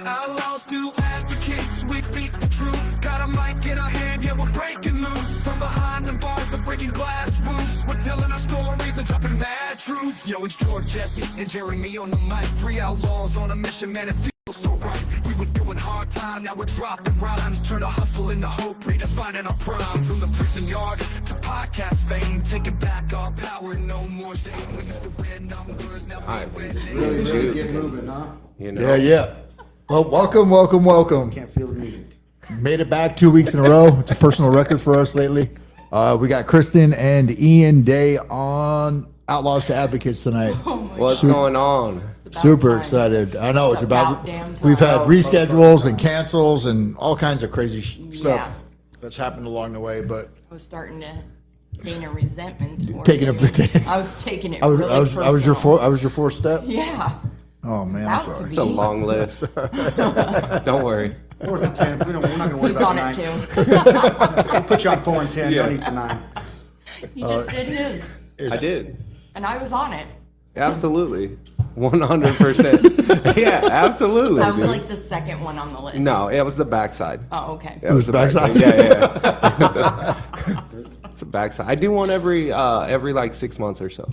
Outlaws do advocates, we speak the truth. Got a mic in our hand, yeah, we're breaking loose. From behind the bars, the breaking glass roofs. We're telling our stories and dropping bad truth. Yo, it's George, Jesse, and Jeremy on the mic. 3 outlaws on a mission, man, it feels so right. We were doing hard time, now we're dropping rhymes. Turn a hustle into hope, redefining our prime. From the prison yard to podcast fame, taking back our power, no more shame. We used to win numbers, now we win. Really get moving, huh? You know? Yeah. Well, welcome. Can't feel the music. Made it back 2 weeks in a row. It's a personal record for us lately. We got Christin and Ian Day on Outlaws to Advocates tonight. What's going on? Super excited. I know it's about damn time. we've had reschedules and cancels and all kinds of crazy stuff Yeah. that's happened along the way, but I was starting to gain a resentment toward Taking you. a- I was taking it I was, really I was, I was your personal. fourth step. Yeah. Oh man, I'm About to sorry. be. It's a long list. Don't worry. 4th and 10th. We're not going to worry He's about on the it 9. too. We'll put you on 4 and 10. Yeah. No need for 9. He just did his, I did. and I was on it. Absolutely. 100%. Yeah, absolutely. That was dude. like the second one on the list. No, it was the backside. Oh, okay. It was the backside? Yeah. It's a backside. I do one every like 6 months or so.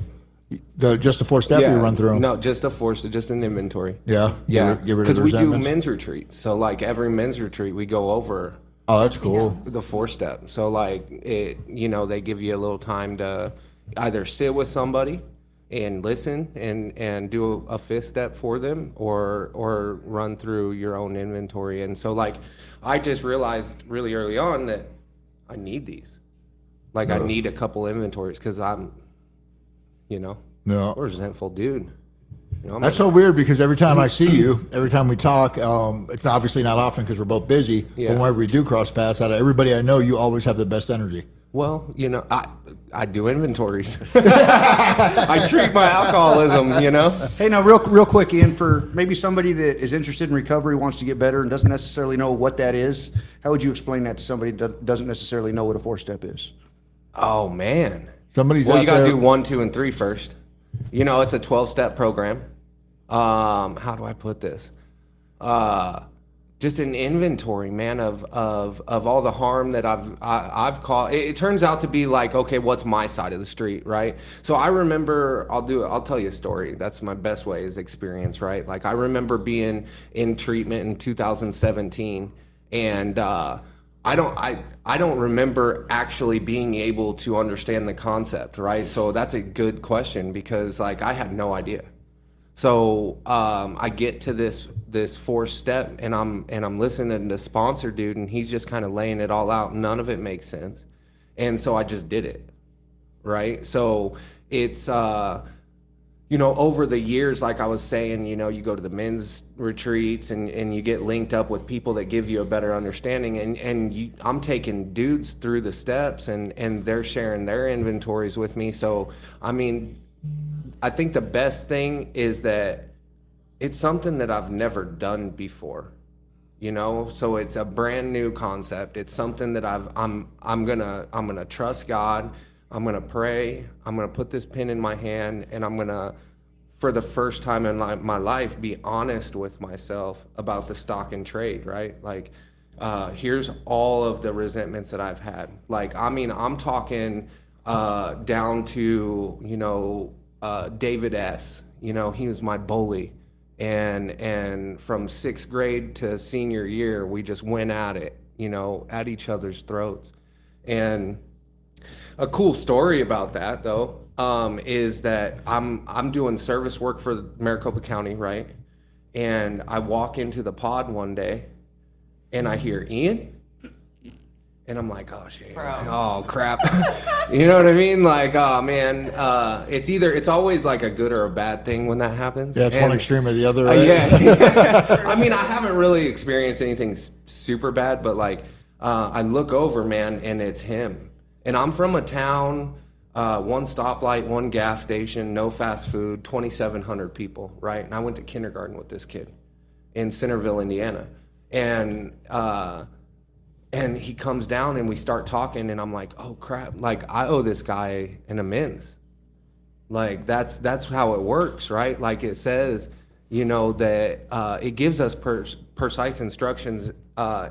Just a 4-step you run through. No, just just an inventory. Yeah. Yeah. Get rid of Because the we do resentments. men's retreats. So like every men's retreat, we go over Oh, that's cool. the 4-step. So like they give you a little time to either sit with somebody and listen and do a 5th step for them or run through your own inventory. And so like I just realized really early on that I need these. Like I need a couple inventories because I'm No. a resentful dude. I'm That's so weird because every time I see you, every time we talk, it's obviously not often because we're both busy. Yeah. But whenever we do cross paths, out of everybody I know, you always have the best energy. Well, I do inventories. I treat my alcoholism, Hey, now, real quick, Ian, for maybe somebody that is interested in recovery, wants to get better, and doesn't necessarily know what that is, how would you explain that to somebody that doesn't necessarily know what a 4-step is? Oh, man. Somebody's Well, out you got to there. do 1, 2, and 3 first. It's a 12-step program. How do I put this? Just an inventory, man, of all the harm that I've caused. It turns out to be like, okay, what's my side of the street, right? So I remember, I'll tell you a story. That's my best way is experience, right? Like I remember being in treatment in 2017, and I don't remember actually being able to understand the concept, right? So that's a good question because like I had no idea. So I get to this 4-step and I'm listening to the sponsor dude and he's just kind of laying it all out. None of it makes sense, and so I just did it, right? So it's over the years, like I was saying, you go to the men's retreats and you get linked up with people that give you a better understanding. And I'm taking dudes through the steps and they're sharing their inventories with me. So, I think the best thing is that it's something that I've never done before, so it's a brand new concept. It's something that I'm gonna trust God. I'm going to pray, I'm going to put this pen in my hand, and I'm going to, for the first time in my life, be honest with myself about the stock and trade, right? Like, here's all of the resentments that I've had. Like, I'm talking down to, David S. He was my bully. And from 6th grade to senior year, we just went at it, at each other's throats. And a cool story about that, though, is that I'm doing service work for Maricopa County, right? And I walk into the pod one day, and I hear Ian, and I'm like, oh shit, oh crap, you know what I mean? Like, oh man, it's always like a good or a bad thing when that happens. Yeah, it's one extreme or the other. Right? Yeah. I haven't really experienced anything super bad, but like, I look over, man, and it's him. And I'm from a town, 1 stoplight, 1 gas station, no fast food, 2,700 people, right? And I went to kindergarten with this kid in Centerville, Indiana. And he comes down and we start talking, and I'm like, oh crap, like I owe this guy an amends. Like that's how it works, right? Like it says, you know, that it gives us precise instructions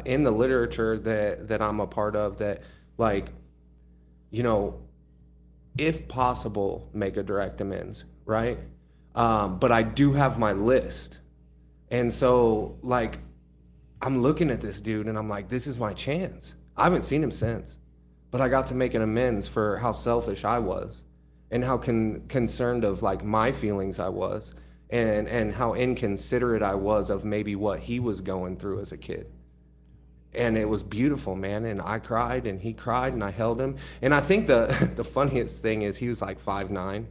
in the literature that I'm a part of, that, like, you know, if possible, make a direct amends, right? But I do have my list. And so, like, I'm looking at this dude and I'm like, this is my chance. I haven't seen him since, but I got to make an amends for how selfish I was and how concerned of, like, my feelings I was, and how inconsiderate I was of maybe what he was going through as a kid. And it was beautiful, man. And I cried and he cried and I held him. And I think the funniest thing is he was like 5'9"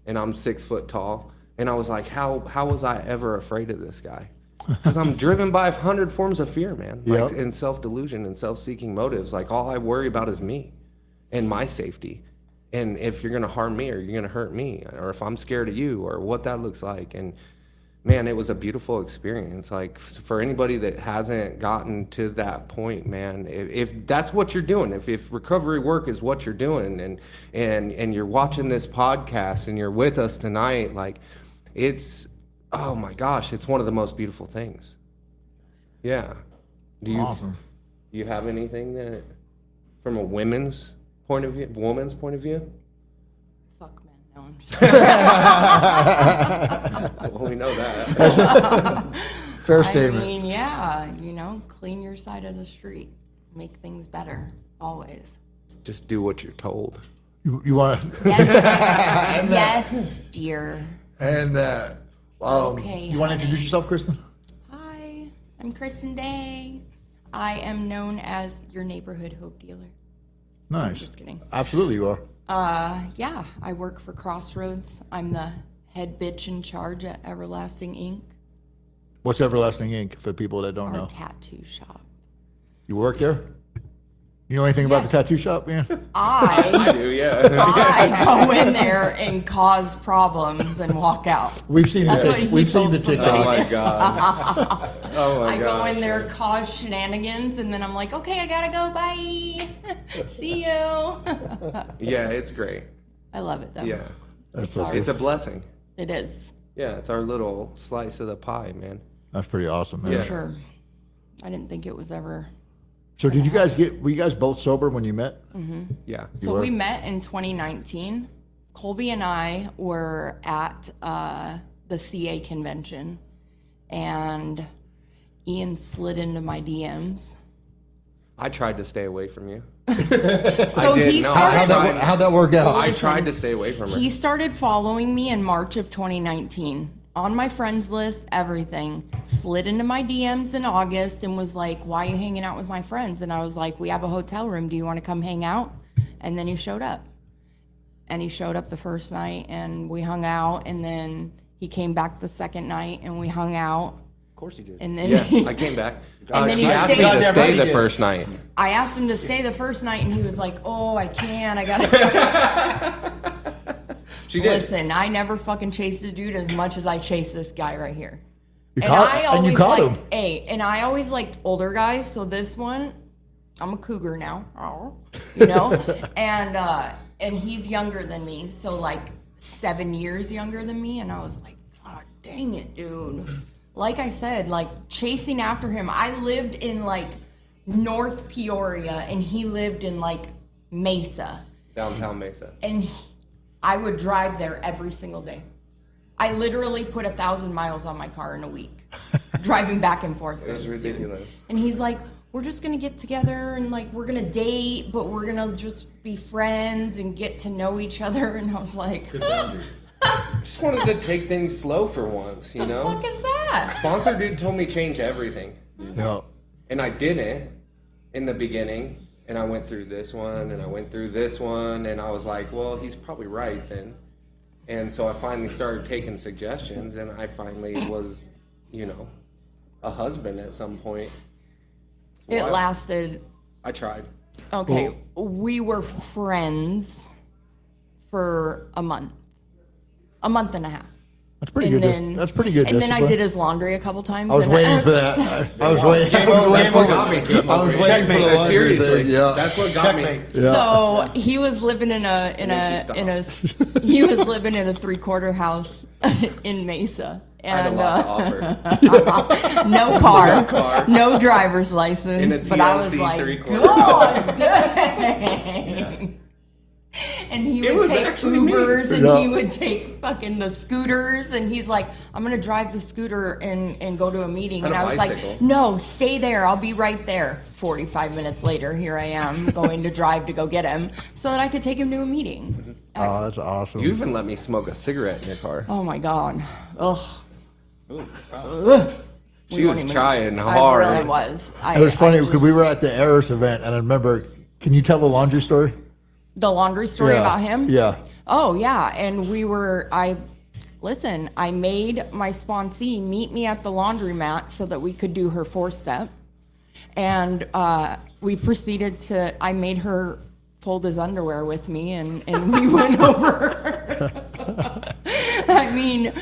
and I'm 6 foot tall. And I was like, how was I ever afraid of this guy? Because I'm driven by 100 forms of fear, man. Like, and self-delusion and self-seeking motives. Like, all I worry about is me and my safety. And if you're going to harm me, or you're going to hurt me, or if I'm scared of you, or what that looks like. And man, it was a beautiful experience. Like, for anybody that hasn't gotten to that point, man, if that's what you're doing, if recovery work is what you're doing, and you're watching this podcast and you're with us tonight, like, it's, oh my gosh, it's one of the most beautiful things. Yeah. Awesome. Do you have anything that, from a woman's point of view? Fuck men. No, I'm just Well, we know that. Fair I statement. mean, yeah, you know, clean your side of the street. Make things better, always. Just do what you're told. You want to, Yes, yes, dear. and Okay, you want to introduce yourself, Kristen? Hi, I'm Christin Day. I am known as your neighborhood hope dealer. Nice. Just kidding. Absolutely, you are. Yeah, I work for Crossroads. I'm the head bitch in charge at Everlasting Ink, What's Everlasting Ink for people that don't our know? tattoo shop. You work there? You know anything about the tattoo shop, man? I do, yeah. go in there and cause problems and walk out. We've seen That's the what he we've seen told the somebody. Oh TikTok. my god. Oh my I god. go in there, cause shenanigans, and then I'm like, okay, I gotta go, bye. See you. Yeah, it's great. I love it though. Yeah. That's so It's cool. a blessing. It is. Yeah, it's our little slice of the pie, man. That's pretty awesome, man. Yeah. Sure. I didn't think it was ever. So were you guys both sober when you met? Yeah. So were? we met in 2019. Colby and I were at the CA convention, and Ian slid into my DMs. I tried to stay away from you. So did, he no, started. How'd that work out? I tried to stay away from her. He started following me in March of 2019. On my friends list, everything. Slid into my DMs in August and was like, why are you hanging out with my friends? And I was like, we have a hotel room. Do you want to come hang out? And then he showed up. And he showed up the first night and we hung out. And then he came back the second night and we hung out. Of course he did. And then Yeah, I came back. And then She he asked me stayed. to Goddamn stay right he the did. first night. I asked him to stay the first night and he was like, oh, I can't. I got to She did. Listen, I never fucking chased a dude as much as I chased this guy right here. You And caught- I and always you caught liked, him. and I always liked older guys. So this one, I'm a cougar now, you know, and he's younger than me, so like 7 years younger than me, and I was like, God dang it, dude. Like I said, like chasing after him. I lived in like North Peoria, and he lived in like Mesa, Downtown Mesa. and I would drive there every single day. I literally put 1,000 miles on my car in a week, driving back and forth. It was ridiculous. And he's like, we're just gonna get together and like we're gonna date, but we're gonna just be friends and get to know each other. And I was like, Just wanted to take things slow for once, you the know? fuck is that? Sponsor dude told me change everything. Yeah. And I didn't in the beginning. And I went through this one and I went through this one. And I was like, well, he's probably right then. And so I finally started taking suggestions. And I finally was, you know, a husband at some point. It Wild. lasted, I tried. okay, we were friends for a month and a half. That's pretty good. That's pretty good. And then I discipline. did his laundry a couple times. I was and waiting for that. I was waiting. I was waiting for the laundry Seriously, thing. Yeah. that's what got me. So he was living in a he was living in a 3-quarter house in Mesa. I had a And lot to offer. no car, no driver's license, In a but I was TLC like, 3/4 God dang. And he It would was take actually me. Ubers and Yeah. he would take fucking the scooters, and he's like, I'm gonna drive the scooter and go to a meeting. On And a I was bicycle. like, no, stay there, I'll be right there. 45 minutes later, here I am going to drive to go get him so that I could take him to a meeting. Oh, that's awesome. You even let me smoke a cigarette in your car. Oh my God. Ugh. She was trying I hard. really was. It was funny I because we were at the Eris event, and I remember. Can you tell the laundry story? The laundry story Yeah. about him? Yeah. Oh, yeah. And I made my sponsee meet me at the laundromat so that we could do her 4-step. And we proceeded I made her fold his underwear with me, and we went over. I mean,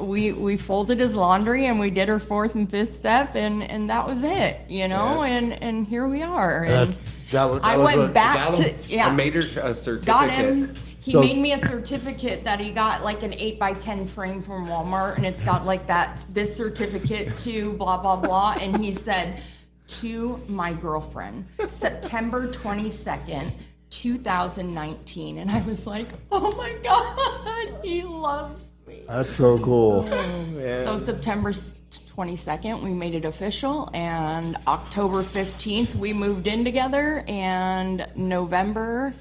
we folded his laundry and we did her 4th and 5th step, and that was it, Yeah. and here we are. And I was went what back got to, him? yeah. I made her a certificate. Got him. He So- made me a certificate that he got, like an 8x10 frame from Walmart, and it's got like this certificate to blah blah blah, and he said, to my girlfriend, September 22nd, 2019, and I was like, oh my God, he loves me. That's so cool. So September 22nd, we made it official, and October 15th, we moved in together, and November,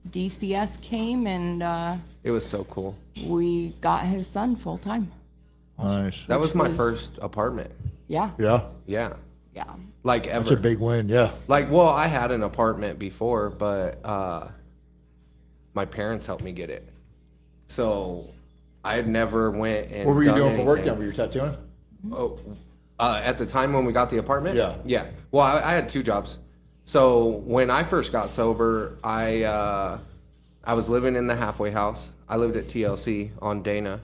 DCS came, and It was so cool. we got his son full time. Nice. That was my was- first apartment. Yeah, Yeah. Yeah. yeah. Like That's ever. a big win. Yeah. Like, well, I had an apartment before, but my parents helped me get it. So I had never went and What were you done doing for work anything. then? Were you tattooing? Oh, at the time when we got the apartment? Yeah. Yeah. Well, I had 2 jobs. So when I first got sober, I was living in the halfway house. I lived at TLC on Dana,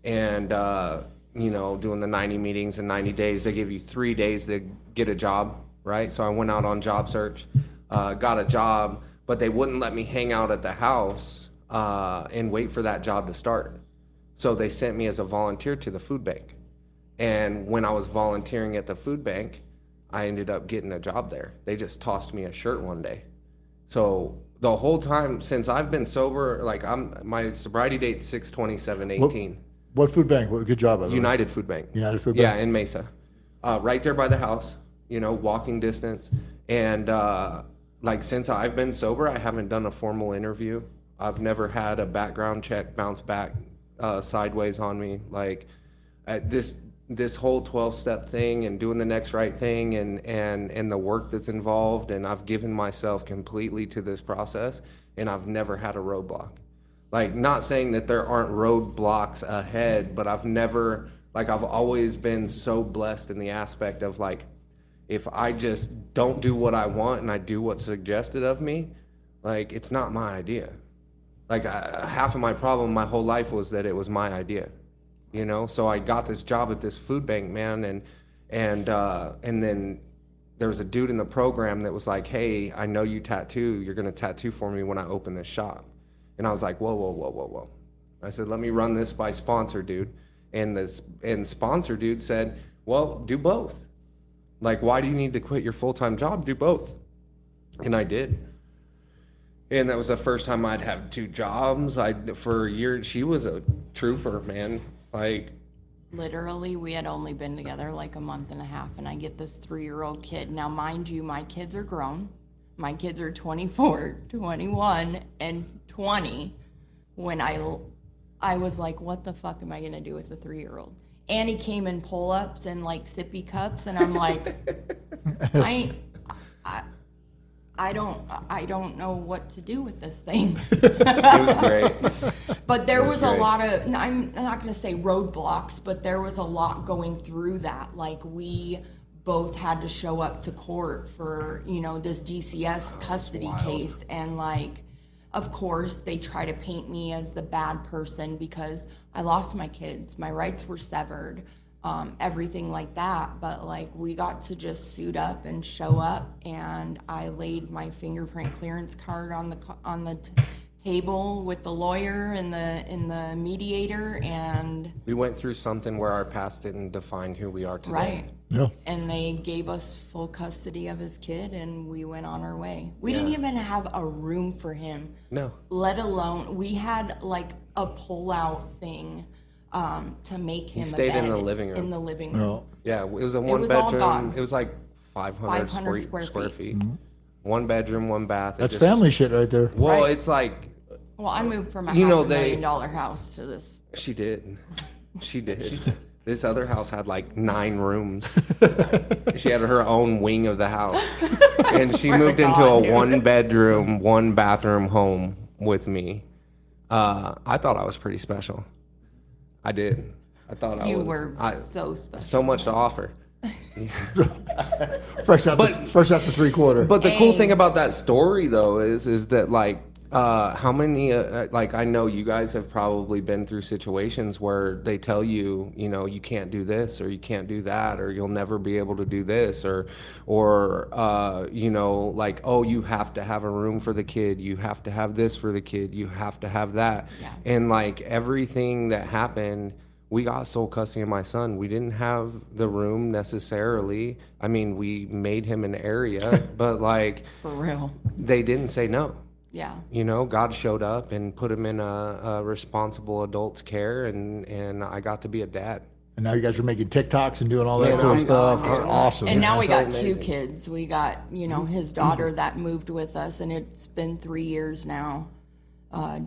and doing the 90 meetings in 90 days. They give you 3 days to get a job, right? So I went out on job search, got a job, but they wouldn't let me hang out at the house and wait for that job to start. So they sent me as a volunteer to the food bank. And when I was volunteering at the food bank, I ended up getting a job there. They just tossed me a shirt one day. So the whole time since I've been sober, like my sobriety date's 6/27/18. What food bank? What good job. By the way. United Food Bank. United Food Yeah, Bank? in Mesa. Right there by the house, walking distance. And since I've been sober, I haven't done a formal interview. I've never had a background check bounce back sideways on me. Like this whole 12-step thing and doing the next right thing and the work that's involved, and I've given myself completely to this process, and I've never had a roadblock. Like, not saying that there aren't roadblocks ahead, but I've always been so blessed in the aspect of, like, if I just don't do what I want and I do what's suggested of me, like, it's not my idea. Like, half of my problem my whole life was that it was my idea, So I got this job at this food bank, man, and then there was a dude in the program that was like, hey, I know you tattoo. You're going to tattoo for me when I open this shop. And I was like, whoa. I said, let me run this by sponsor dude. And sponsor dude said, well, do both. Like, why do you need to quit your full-time job? Do both. And I did. And that was the first time I'd have 2 jobs. For a year, she was a trooper, man. Like, Literally, we had only been together like a month and a half, and I get this 3-year-old kid. Now, mind you, my kids are grown. My kids are 24, 21, and 20. When I was like, what the fuck am I gonna do with a 3-year-old? And he came in pull-ups and like sippy cups, and I'm like, I don't know what to do with this thing. it was great. But there was a great. lot of, I'm not going to say roadblocks, but there was a lot going through that. Like, we both had to show up to court for, this DCS custody case. And like, of course, they try to paint me as the bad person because I lost my kids. My rights were severed, everything like that. But like, we got to just suit up and show up, and I laid my fingerprint clearance card on the table with the lawyer and the mediator, and We went through something where our past didn't define who we are today. right. Yeah. And they gave us full custody of his kid, and we went on our way. We didn't Yeah. even have a room for him. No. Let alone, we had like a pull-out thing to make him stayed a bed in the living room. In the living room. No. Yeah, it was a one was all bedroom. gone. It was like 500 square square feet. feet. One bedroom, one bath. It That's just- family shit right there. Well, Right. it's like Well, I moved from a You know, $500 million house to this. she did. She did. This other house had like 9 rooms. She had her own wing of the house. And she moved into God, a dude. 1-bedroom, 1-bathroom home with me. I thought I was pretty special. I did. I thought I You was. were so special. So much to offer. Fresh out the 3/4. But the cool Dang. thing about that story, though, is that like how many like I know you guys have probably been through situations where they tell you, you know, you can't do this or you can't do that or you'll never be able to do this or you know, like, oh, you have to have a room for the kid, you have to have this for the kid, you have to have that. Yeah. And like everything that happened, we got sole custody of my son. We didn't have the room necessarily. I mean, we made him an area, but like For real. they didn't say no. Yeah. You know, God showed up and put him in a responsible adult's care, and I got to be a dad. And now you guys are making TikToks and doing all that Man, cool I'm stuff. gone, It's dude. awesome. And now we so got amazing. 2 kids. We got, you know, his daughter that moved with us, and it's been 3 years now.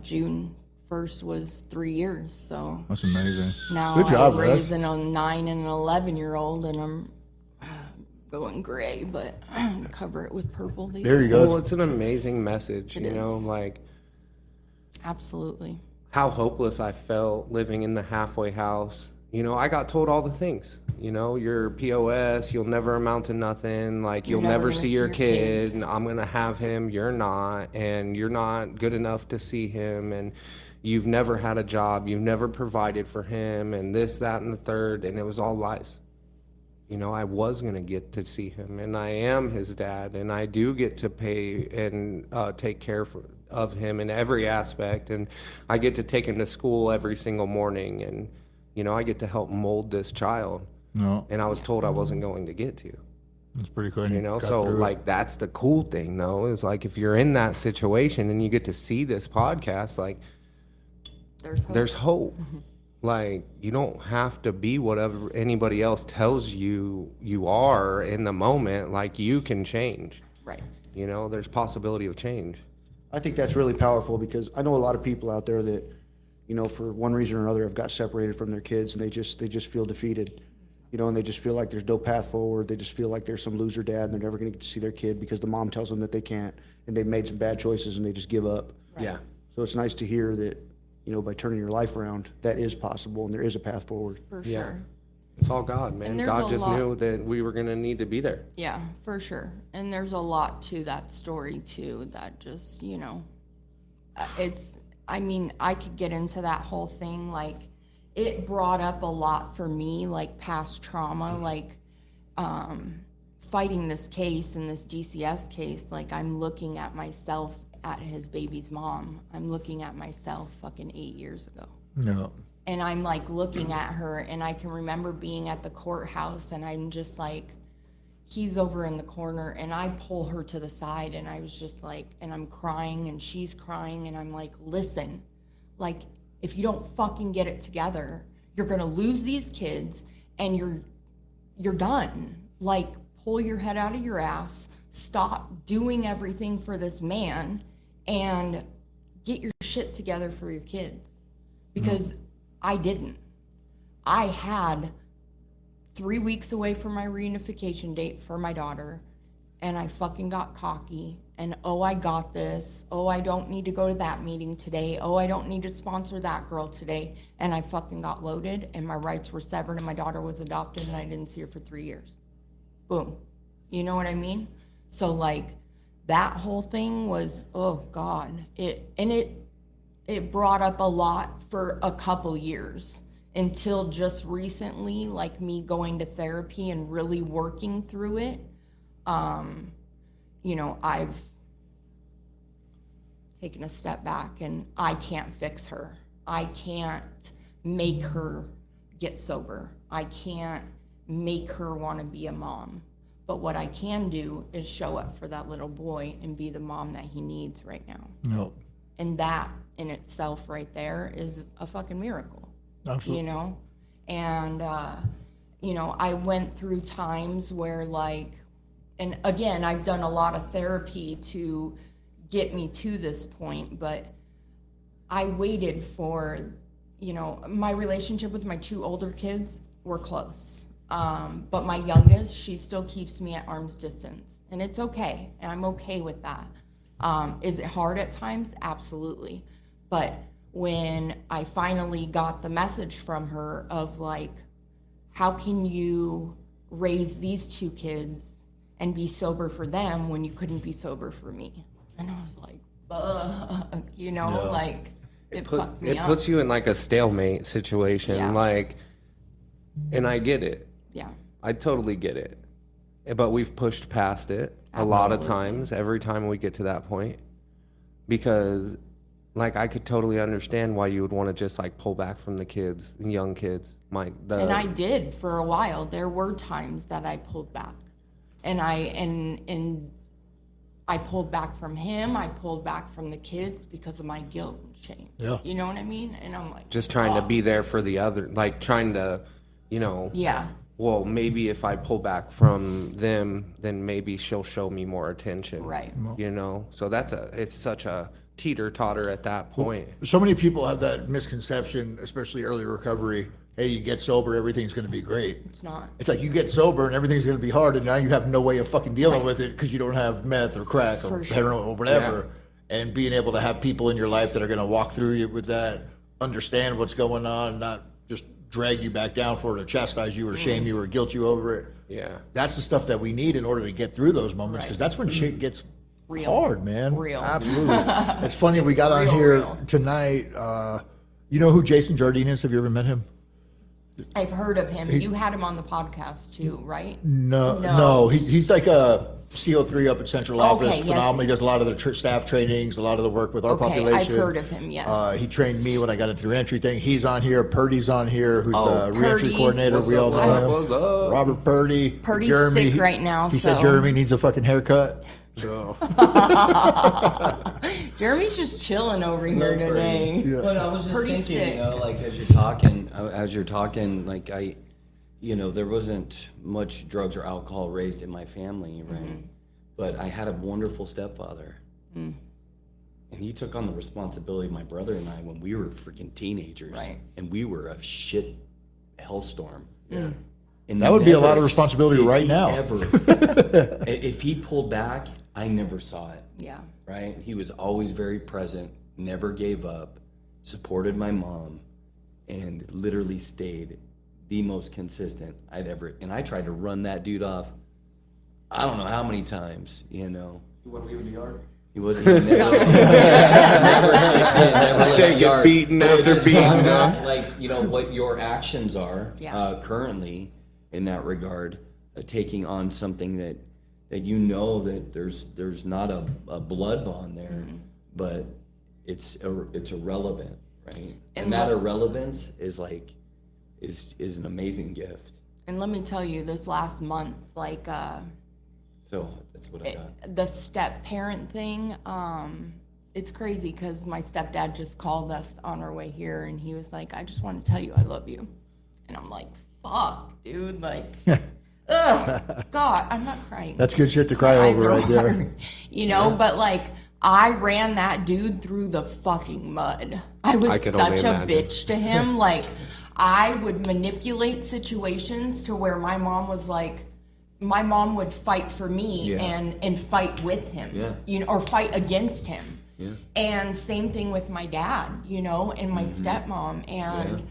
June 1st was 3 years. So That's amazing. now Good job, I'm Russ. raising a 9 and an 11-year-old, and I'm going gray, but cover it with purple. These There you go. days. Well, it's an amazing message, It you know, is. like Absolutely. how hopeless I felt living in the halfway house. You know, I got told all the things. You know, you're POS, you'll never amount to nothing. Like, you'll You're never never gonna see see your your kid. kids. And I'm going to have him. You're not. And you're not good enough to see him. And you've never had a job. You've never provided for him. And this, that, and the third. And it was all lies. You know, I was going to get to see him. And I am his dad. And I do get to pay and take care of him in every aspect. And I get to take him to school every single morning. And, you know, I get to help mold this child. No, And I was told I wasn't going to get to, that's pretty cool. you know? Got So, through it. like, that's the cool thing, though, is like if you're in that situation and you get to see this podcast, like, There's hope. there's hope. Like, you don't have to be whatever anybody else tells you you are in the moment. Like, you can change. Right. You know, there's possibility of change. I think that's really powerful because I know a lot of people out there that, you know, for one reason or another have got separated from their kids and they just feel defeated, you know, and they just feel like there's no path forward. They just feel like there's some loser dad and they're never going to get to see their kid because the mom tells them that they can't and they've made some bad choices and they just give up. Yeah. So it's nice to hear that, you know, by turning your life around, that is possible and there is a path forward. For Yeah. sure. It's all God, man. And there's God a just lot- knew that we were going to need to be there. Yeah, for sure. And there's a lot to that story too that just, you know, I mean, I could get into that whole thing. Like, it brought up a lot for me, like past trauma, like fighting this case and this DCS case. Like, I'm looking at myself at his baby's mom. I'm looking at myself fucking 8 years ago. No. And I'm like looking at her, and I can remember being at the courthouse, and I'm just like, he's over in the corner, and I pull her to the side, and I was just like, and I'm crying, and she's crying, and I'm like, listen, like, if you don't fucking get it together, you're gonna lose these kids, and you're done. Like, pull your head out of your ass, stop doing everything for this man, and get your shit together for your kids. Because I didn't. I had 3 weeks away from my reunification date for my daughter, and I fucking got cocky, and oh, I got this. Oh, I don't need to go to that meeting today. Oh, I don't need to sponsor that girl today. And I fucking got loaded, and my rights were severed, and my daughter was adopted, and I didn't see her for 3 years. Boom. You know what I mean? So, like, that whole thing was, oh God, it brought up a lot for a couple years until just recently, like me going to therapy and really working through it. You know, I've taken a step back, and I can't fix her. I can't make her get sober. I can't make her want to be a mom. But what I can do is show up for that little boy and be the mom that he needs right now. No. And that in itself right there is a fucking miracle. Absolutely. You know? And, you know, I went through times where, like, and again, I've done a lot of therapy to get me to this point, but I waited for, you know, my relationship with my 2 older kids were close. But my youngest, she still keeps me at arm's distance, and it's okay, and I'm okay with that. Is it hard at times? Absolutely. But when I finally got the message from her of like, how can you raise these 2 kids and be sober for them when you couldn't be sober for me? And I was like, ugh, you know, like it fucked me up. It puts you in like a stalemate situation, Yeah. like, and I get it. Yeah. I totally get it. But we've pushed past it a lot of times, every time we get to that point. Because, like, I could totally understand why you would want to just, like, pull back from the kids, young kids. And I did for a while. There were times that I pulled back. And I pulled back from him. I pulled back from the kids because of my guilt and shame. Yeah. You know what I mean? And I'm like, just trying to be there for the other, like, trying to, you know. yeah. Well, maybe if I pull back from them, then maybe she'll show me more attention. Right. You know? So it's such a teeter-totter at that point. So many people have that misconception, especially early recovery. Hey, you get sober, everything's going to be great. It's not. It's like you get sober and everything's going to be hard, and now you have no way of fucking dealing with it because you don't have meth or crack or For sure. heroin or whatever. And being able to have people in your life that are going to walk through you with that, understand what's going on, and not just drag you back down for it or chastise you or shame you or guilt you over it. Yeah. That's the stuff that we need in order to get through those moments, because that's when shit gets Real. hard, man. Real. Absolutely. It's funny, we got on here tonight. You know who Jason Jardine is? Have you ever met him? I've heard of him. You had him on the podcast too, right? No. He's like a CO3 up at Central Office. Okay, yes. Phenomenal. He does a lot of the staff trainings, a lot of the work with our population. I've heard of him, yes. He trained me when I got into the reentry thing. He's on here. Purdy's on here, who's the reentry Purdy. coordinator. What's We all up, know him. what's up? Robert Purdy. Purdy's Jeremy, sick right now, He said so- Jeremy needs a fucking haircut. Jeremy's just chilling over here today. But I was just Pretty thinking, sick. you know, like as you're talking, like there wasn't much drugs or alcohol raised in my family, right? But I had a wonderful stepfather. And he took on the responsibility of my brother and I when we were freaking teenagers. Right. And we were a shit hellstorm. Yeah. And That would be a lot never of responsibility did right he now. Ever. If he pulled back, I never saw it. Yeah. Right? He was always very present, never gave up, supported my mom, and literally stayed the most consistent I'd ever. And I tried to run that dude off, I don't know how many times, you know. You wouldn't leave the yard? He wasn't never left Take the it yard. beating But it after just beating, brought huh? back, like, you know, what your actions are Yeah. currently in that regard, taking on something that you know that there's not a blood bond there, but it's irrelevant, right? And that irrelevance is like is an amazing gift. And let me tell you, this last month, like So that's what I got. the step parent thing, it's crazy because my stepdad just called us on our way here, and he was like, "I just want to tell you I love you," and I'm like, "Fuck, dude!" Like, ugh, God, I'm not crying. That's good shit to My cry eyes over are right there. hard, you know. But like, I ran that dude through the fucking mud. I was I could only such a imagine. bitch to him. Like, I would manipulate situations to where my mom was like, my mom would fight for me and fight with him, you know, or fight against him. Yeah. And same thing with my dad, you know, and my stepmom. And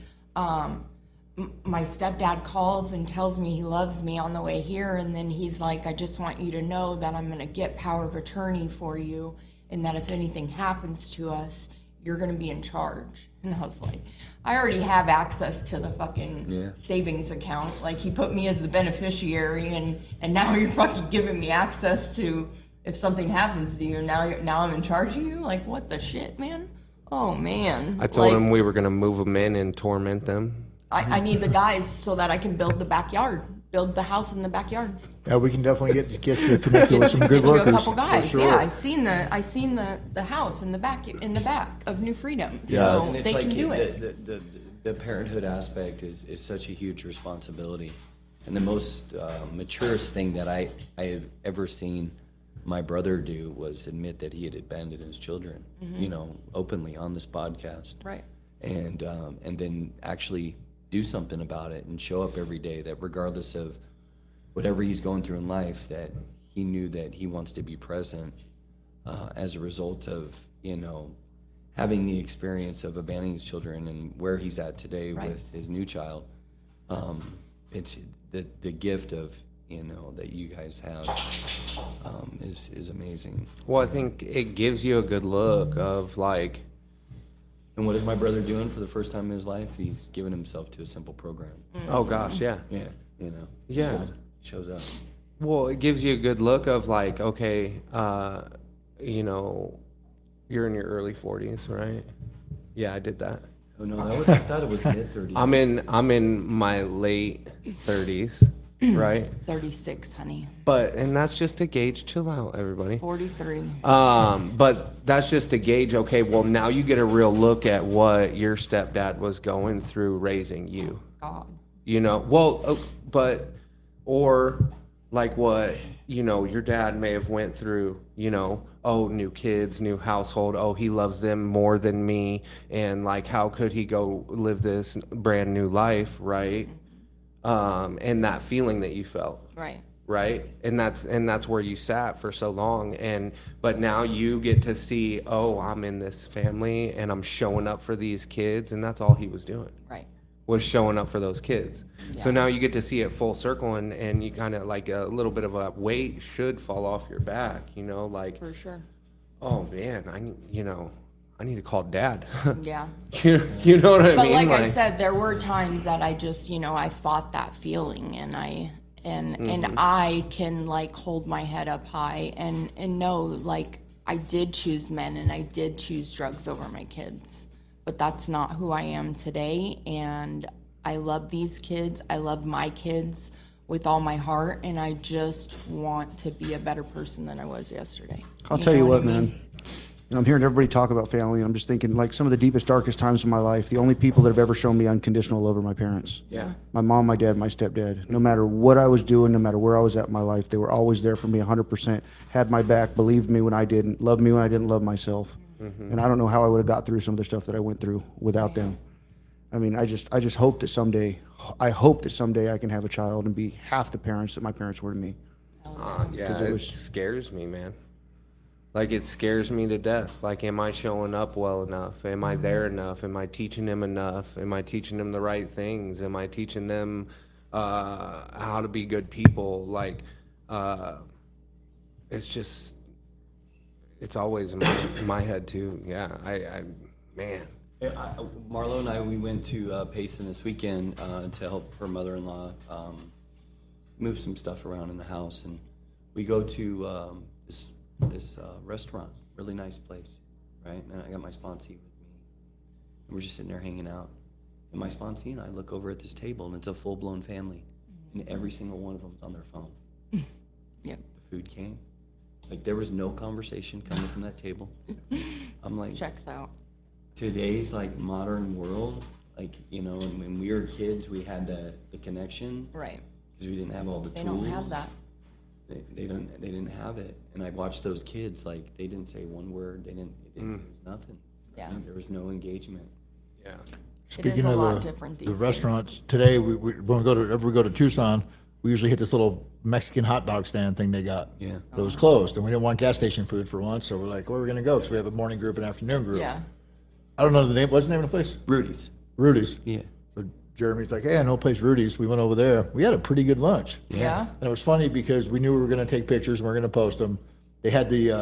my stepdad calls and tells me he loves me on the way here, and then he's like, I just want you to know that I'm going to get power of attorney for you, and that if anything happens to us, you're going to be in charge. And I was like, I already have access to the fucking savings account. Like, he put me as the beneficiary, and now you're fucking giving me access to, if something happens to you, now I'm in charge of you? Like, what the shit, man? Oh, man. I told Like, him we were gonna move them in and torment them. I need the guys so that I can build the backyard, build the house in the backyard. Yeah, we can definitely get you connected with some good Get you workers. a couple guys. for sure. Yeah, I seen the house in the back of New Freedom. Yeah. So And it's they like can do it. the parenthood aspect is such a huge responsibility. And the most maturest thing that I have ever seen my brother do was admit that he had abandoned his children, you know, openly on this podcast. Right. And then actually do something about it and show up every day, that regardless of whatever he's going through in life, that he knew that he wants to be present as a result of, you know, having the experience of abandoning his children and where he's at today with his new child. It's the gift of, you know, that you guys have is amazing. Well, I think it gives you a good look of like, And what is my brother doing for the first time in his life? He's given himself to a simple program. oh gosh, yeah. Yeah, you know. Yeah. Shows up. Well, it gives you a good look of like, okay, you know, you're in your early 40s, right? Yeah, I did that. Oh no, I thought it was mid-30s. I'm in my late 30s, right? 36, honey. And that's just a gauge. Chill out, everybody. 43. But that's just a gauge. Okay, well, now you get a real look at what your stepdad was going through raising you. God. You know, well, or like what, you know, your dad may have went through, you know, oh, new kids, new household, oh, he loves them more than me, and like, how could he go live this brand new life, right? And that feeling that you felt. Right, and that's where you sat for so long, but now you get to see, oh, I'm in this family and I'm showing up for these kids, and that's all he was doing. Right. Was showing up for those kids. So now you get to see it full circle, and you kind of like a little bit of a weight should fall off your back, you know, like, For sure. oh man, I need to call dad. Yeah. you know what I But mean? like I said, there were times that I just, you know, I fought that feeling, and I can like hold my head up high and know, like, I did choose men and I did choose drugs over my kids, but that's not who I am today. And I love these kids. I love my kids with all my heart, and I just want to be a better person than I was yesterday. I'll tell you know what, I mean? man. You know, I'm hearing everybody talk about family, and I'm just thinking, like, some of the deepest, darkest times of my life, the only people that have ever shown me unconditional love are my parents. Yeah. My mom, my dad, my stepdad. No matter what I was doing, no matter where I was at in my life, they were always there for me 100%, had my back, believed me when I didn't, loved me when I didn't love myself. And I don't know how I would have got through some of the stuff that I went through without them. I mean, I just hope that someday I can have a child and be half the parents that my parents were to me. Yeah, it scares me, man. Like, it scares me to death. Like, am I showing up well enough? Am I there enough? Am I teaching them enough? Am I teaching them the right things? Am I teaching them how to be good people? Like, it's just, it's always in my head too. Yeah, man. Marlo and I, we went to Payson this weekend to help her mother-in-law move some stuff around in the house, and we go to this restaurant, really nice place, right? And I got my sponsee with me, and we're just sitting there hanging out. And my sponsee and I look over at this table, and it's a full-blown family, and every single one of them's on their phone. Yep. The food came, like there was no conversation coming from that table. I'm like, Checks out. today's like modern world, like, you know, when we were kids, we had the connection Right. because we didn't have all the They tools. don't have that. They didn't have it, and I watched those kids, like they didn't say one word. It was nothing. Yeah. There was no engagement. Yeah. It is a lot different these the days. restaurants today, when we go to Tucson, we usually hit this little Mexican hot dog stand thing they got. Yeah. But it was closed, and we didn't want gas station food for once, so we're like, where are we gonna go? Because we have a morning group and afternoon group. Yeah. I don't know the name. What's the name of the place? Rudy's. Rudy's. Yeah. So Jeremy's like, hey, I know a place, Rudy's. We went over there. We had a pretty good lunch. Yeah. And it was funny because we knew we were going to take pictures and we were going to post them. They had the,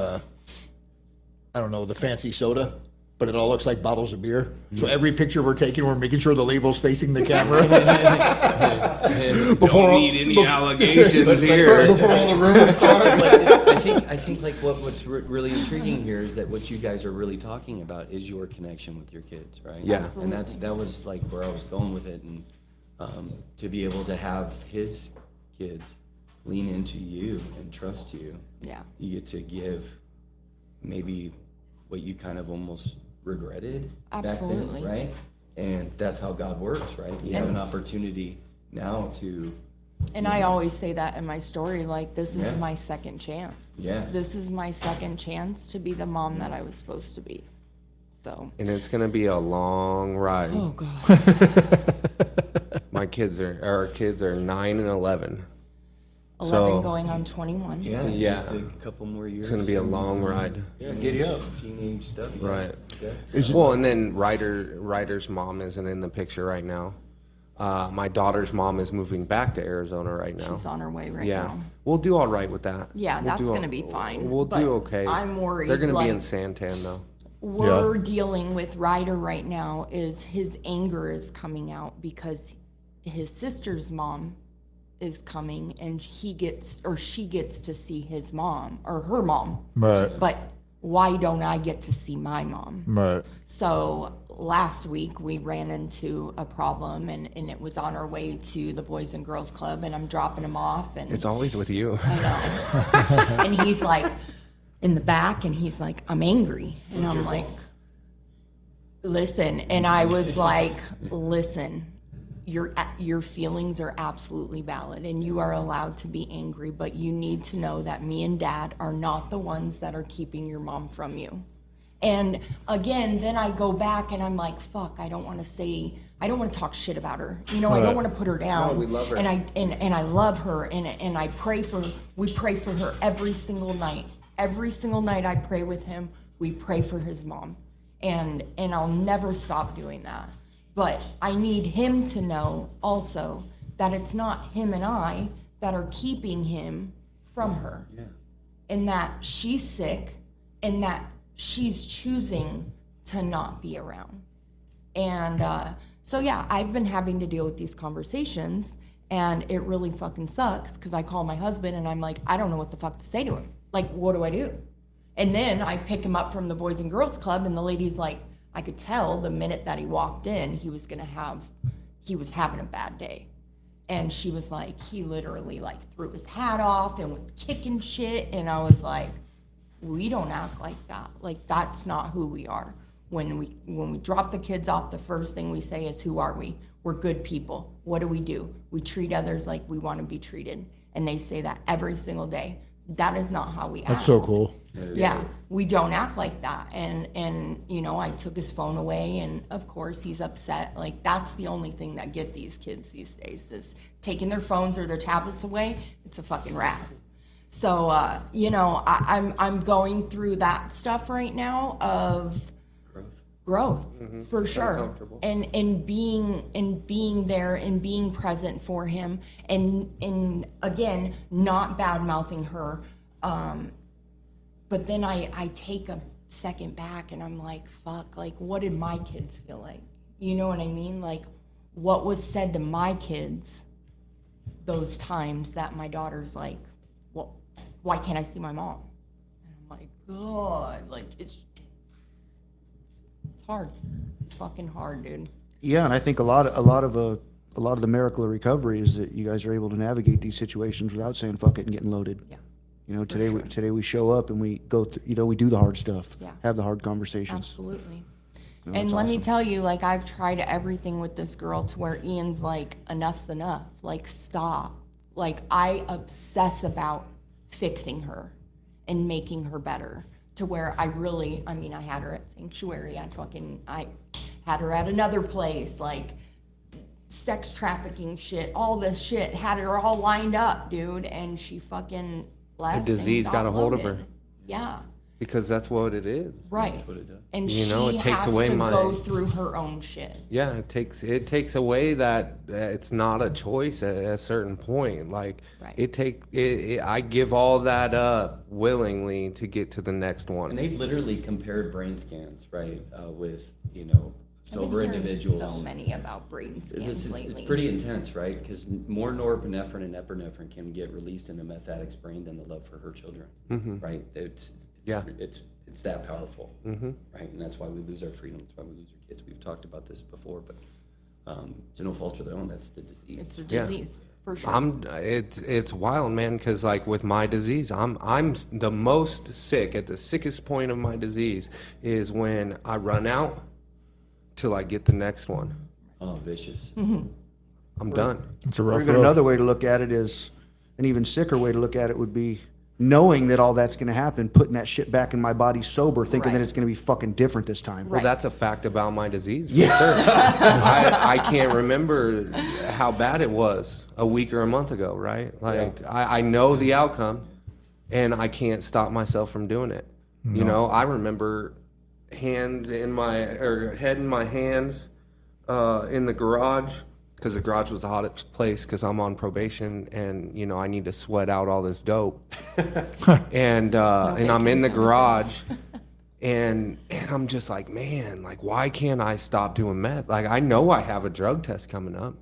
I don't know, the fancy soda, but it all looks like bottles of beer. So every picture we're taking, we're making sure the label's facing the camera. Don't need any allegations here. Before all the rumors start. I think like what's really intriguing here is that what you guys are really talking about is your connection with your kids, right? Yeah. And that was like where I was going with it, and to be able to have his kids lean into you and trust you. Yeah. You get to give maybe what you kind of almost regretted Absolutely. back then, right? And that's how God works, right? You have an opportunity now to, And I always say that in my story, like, this is Yeah. my second chance. yeah. This is my second chance to be the mom that I was supposed to be. So, And it's gonna be a long ride. oh God. Our kids are 9 and 11. 11 So- going on 21. Yeah, Yeah. just a couple more years. It's gonna be a long ride. Giddy up. Teenage stuff. Right. Yeah. Well, and then Ryder's mom isn't in the picture right now. My daughter's mom is moving back to Arizona right now. She's on her way right Yeah, now. we'll do all right with that. Yeah, We'll that's do gonna be fine, We'll but do okay. I'm worried, They're gonna be like- in Santan though. We're dealing with Ryder right now is his anger is coming out because his sister's mom is coming and she gets to see his mom or her mom. Right. But why don't I get to see my mom? Right. So last week we ran into a problem and it was on our way to the Boys and Girls Club and I'm dropping him off and It's always with you. I know. And he's like in the back and he's like, I'm angry. And I'm like, listen. And I was like, listen, your feelings are absolutely valid and you are allowed to be angry, but you need to know that me and Dad are not the ones that are keeping your mom from you. And again, then I go back and I'm like, fuck, I don't want to talk shit about her. You know, I don't want to put her down. No, we love her. And I love her and we pray for her every single night. Every single night I pray with him. We pray for his mom. And I'll never stop doing that. But I need him to know also that it's not him and I that are keeping him from her. Yeah. And that she's sick and that she's choosing to not be around. And so, yeah, I've been having to deal with these conversations and it really fucking sucks because I call my husband and I'm like, I don't know what the fuck to say to him. Like, what do I do? And then I pick him up from the Boys and Girls Club and the lady's like, I could tell the minute that he walked in, he was having a bad day. And she was like, he literally like threw his hat off and was kicking shit. And I was like, we don't act like that. Like, that's not who we are. When we drop the kids off, the first thing we say is, who are we? We're good people. What do? We treat others like we want to be treated. And they say that every single day. That is not how we act. That's so cool. Yeah, we don't act like that. And you know, I took his phone away and of course he's upset. Like, that's the only thing that get these kids these days is taking their phones or their tablets away. It's a fucking wrap. So you know, I'm going through that stuff right now of growth for sure. Uncomfortable. And being there and being present for him and again, not bad mouthing her. But then I take a second back and I'm like, fuck, like, what did my kids feel like? You know what I mean? Like, what was said to my kids those times that my daughter's like, well, why can't I see my mom? And I'm like, God, like, it's hard. It's fucking hard, dude. Yeah, and I think a lot of the miracle of recovery is that you guys are able to navigate these situations without saying fuck it and getting loaded. Yeah. You know, today we show up and we go through, you know, we do the hard stuff. Yeah. Have the hard conversations. Absolutely. No, And that's let me awesome. tell you, like, I've tried everything with this girl to where Ian's like, enough's enough. Like, stop. Like, I obsess about fixing her and making her better to where I had her at Sanctuary. I had her at another place, like, sex trafficking shit, all this shit, had her all lined up, dude. And she fucking left. The disease and got a hold of her. loaded. Yeah. because that's what it is. Right. what it does. And You know, she it takes has away to my- go through her own shit. Yeah, it takes away that it's not a choice at a certain point. Like Right. I give all that up willingly to get to the next And one. they've literally compared brain scans, right, with, you know, sober I've been hearing individuals. So many about brain scans This is, lately. it's pretty intense, right? Because more norepinephrine and epinephrine can get released in a meth addict's brain than the love for her children, right? Yeah. It's that powerful, right? And that's why we lose our freedom. That's why we lose our kids. We've talked about this before, but to no fault of their own, that's the disease. It's a Yeah. disease, for sure. It's wild, man, because like with my disease, I'm the most sick at the sickest point of my disease is when I run out till I get the next one. Oh, vicious. I'm done. It's a Or rough even road. another way to look at it is, an even sicker way to look at it would be knowing that all that's going to happen, putting that shit back in my body sober, thinking that Right. it's going to be fucking different this time. Well, Right. that's a fact about my disease. For sure. I can't remember how bad it was a week or a month ago, right? Like, I know the outcome, and I can't stop myself from doing it. You know, I remember head in my hands in the garage, because the garage was the hottest place because I'm on probation and, you know, I need to sweat out all this dope. and I'm in the garage and I'm just like, man, like, why can't I stop doing meth? Like, I know I have a drug test coming up.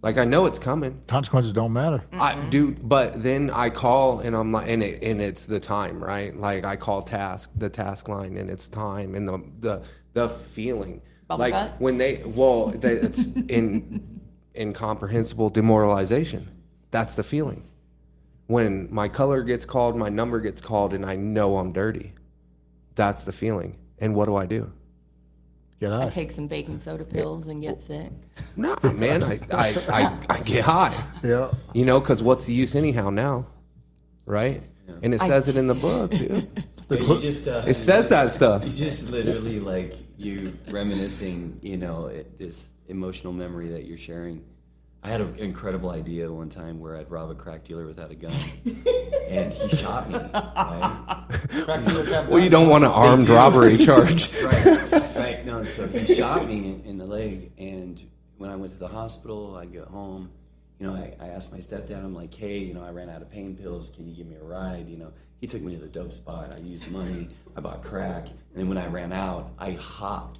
Like, I know it's coming. Consequences don't matter. I do, but then I call and I'm like, and it's the time, right? Like, I call the task line, and it's time, and the feeling, Bubble like guts? when it's incomprehensible demoralization. That's the feeling. When my color gets called, my number gets called, and I know I'm dirty. That's the feeling. And what do? Get I high. take some baking soda pills and get sick. No, man, I get high. Yeah. You know, because what's the use anyhow now, right? And it says it in the book, dude. But you just, It says that stuff. You just literally, like, you reminiscing, you know, this emotional memory that you're sharing. I had an incredible idea one time where I'd rob a crack dealer without a gun, and he shot me. Right? Well, you don't want an armed robbery charge. Right. No, so he shot me in the leg, and when I went to the hospital, I get home. You know, I asked my stepdad, I'm like, hey, you know, I ran out of pain pills. Can you give me a ride? You know, he took me to the dope spot. I used money. I bought crack. And then when I ran out, I hopped.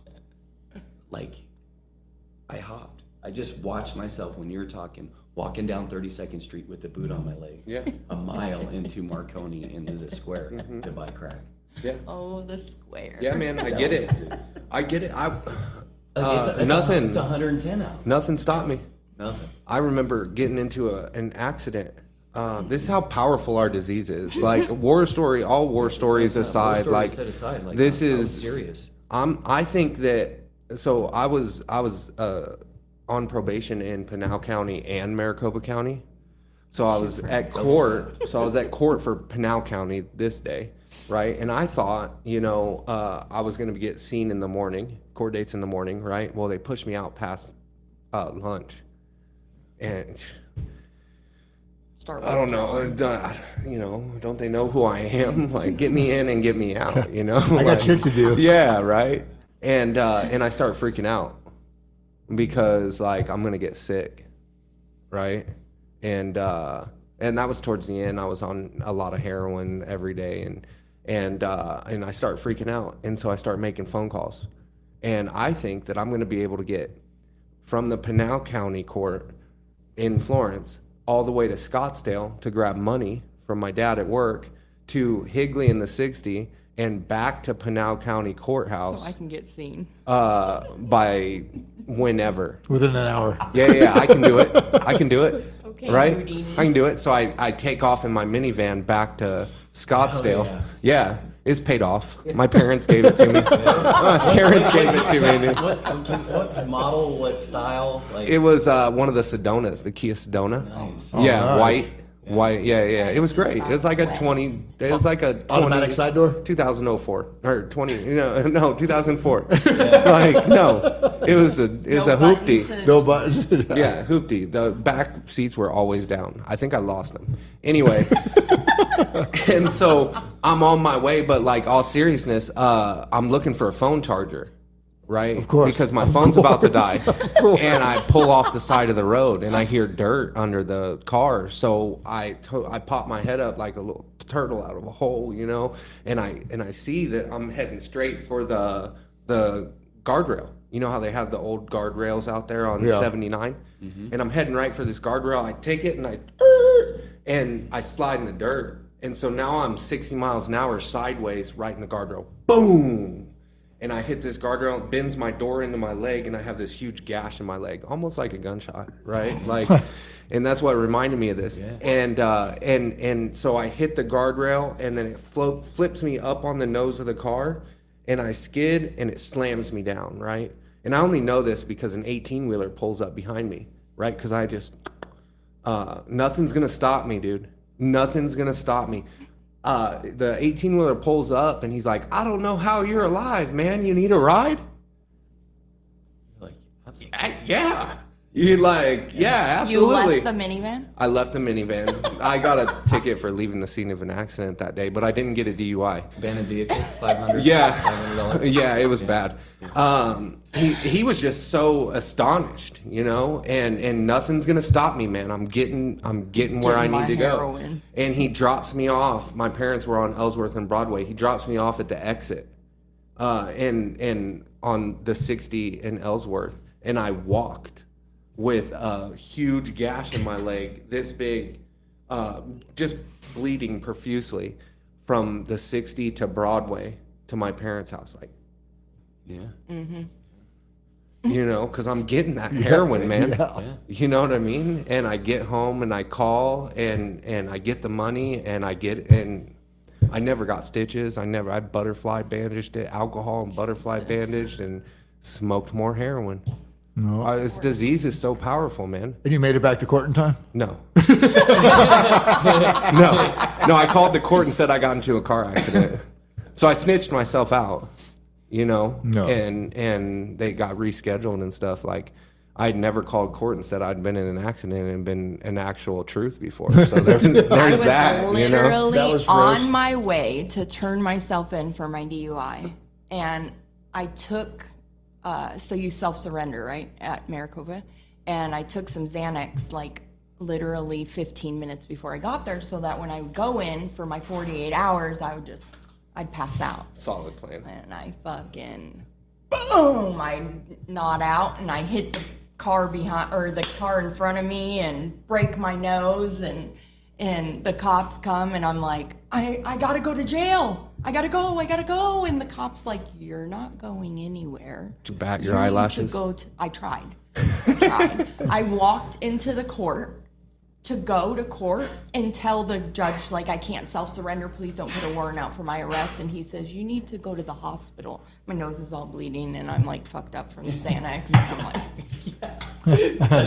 I just watched myself, when you're talking, walking down 32nd Street with the boot on my leg. Yeah. A mile into Marconi, into the square to buy crack. Yeah. Oh, the square. Yeah, man, I get it. I get it. Nothing. It's 110 out. Nothing stopped me. Nothing. I remember getting into an accident. This is how powerful our disease is. Like, all war stories aside, like, set aside, like, this I was is serious. I think that. So I was on probation in Pinal County and Maricopa County. So I was at court. So I was at court for Pinal County this day, right? And I thought, you know, I was going to get seen in the morning, court dates in the morning, right? Well, they pushed me out past lunch, and Start I don't know, you know, don't they know who I am? Like, get me in and get me out, you know? I got shit to do. Yeah, right. And I start freaking out because, like, I'm gonna get sick, right? And that was towards the end. I was on a lot of heroin every day, and I start freaking out, and so I start making phone calls, and I think that I'm gonna be able to get from the Pinal County court in Florence all the way to Scottsdale to grab money from my dad at work, to Higley in the 60, and back to Pinal County Courthouse so I can get seen. by whenever. Within an hour. Yeah, I can do it. I can do it. Okay, right? Houdini. I can do it. So I take off in my minivan back to Scottsdale. Yeah, it's paid off. My parents gave it to me. My parents gave it to me. Dude. What model? What style? Like, It was one of the Sedonas, the Kia Sedona. nice. Yeah, nice. white. White, yeah. It was great. It was like a 20. It was like a 20, Automatic side door? 2004 or 20. No, 2004. Like, no, it was a hoopty. buttons. No buttons. Yeah, hoopty. The back seats were always down. I think I lost them. Anyway, And so I'm on my way, but like all seriousness, I'm looking for a phone charger, right? Of course. Because my phone's about to die. And I pull off the side of the road and I hear dirt under the car. So I pop my head up like a little turtle out of a hole, you know, and I see that I'm heading straight for the guardrail. You know how they have the old guardrails out there on 79? And I'm heading right for this guardrail. I take it and I slide in the dirt. And so now I'm 60 miles an hour sideways right in the guardrail. Boom! And I hit this guardrail, it bends my door into my leg, and I have this huge gash in my leg, almost like a gunshot, right? Like, and that's what reminded me of this. Yeah. And so I hit the guardrail, and then it flips me up on the nose of the car, and I skid, and it slams me down, right? And I only know this because an 18-wheeler pulls up behind me, right? Because I just, nothing's gonna stop me, dude. Nothing's gonna stop me. The 18-wheeler pulls up and he's like, I don't know how you're alive, man. You need a ride? Like, Yeah. You like, yeah, absolutely. You left the minivan? I left the minivan. I got a ticket for leaving the scene of an accident that day, but I didn't get a DUI. abandoned vehicle, $500. Yeah. $500. Yeah, it was bad. He was just so astonished, you know, and nothing's gonna stop me, man. I'm getting where I need to go. Heroin. And he drops me off. My parents were on Ellsworth and Broadway. He drops me off at the exit, and on the 60 in Ellsworth, and I walked with a huge gash in my leg, this big, just bleeding profusely from the 60 to Broadway to my parents' house. Like, Yeah. you know, because I'm getting that heroin, man. Yeah. You know what I mean? And I get home and I call and I get the money and I never got stitches. I butterfly bandaged it, alcohol and butterfly bandaged, and smoked more heroin. No. This disease is so powerful, man. And you made it back to court in time? No. No, I called the court and said I got into a car accident. So I snitched myself out, you know? No. And they got rescheduled and stuff. Like, I'd never called court and said I'd been in an accident and been an actual truth before. So there's I was that, you know? literally That was on gross. my way to turn myself in for my DUI. And I took, so you self-surrender, right, at Maricopa. And I took some Xanax, like, literally 15 minutes before I got there, so that when I would go in for my 48 hours, I'd pass out. Solid plan. And I fucking, boom, I nod out and I hit the car behind, or the car in front of me, and break my nose, and the cops come, and I'm like, I gotta go to jail. I gotta go. And the cop's like, you're not going anywhere. Did you bat your You need eyelashes? to go I tried. I walked into the court to go to court and tell the judge, like, I can't self-surrender. Please don't put a warrant out for my arrest. And he says, you need to go to the hospital. My nose is all bleeding, and I'm, like, fucked up from the Xanax. I'm like,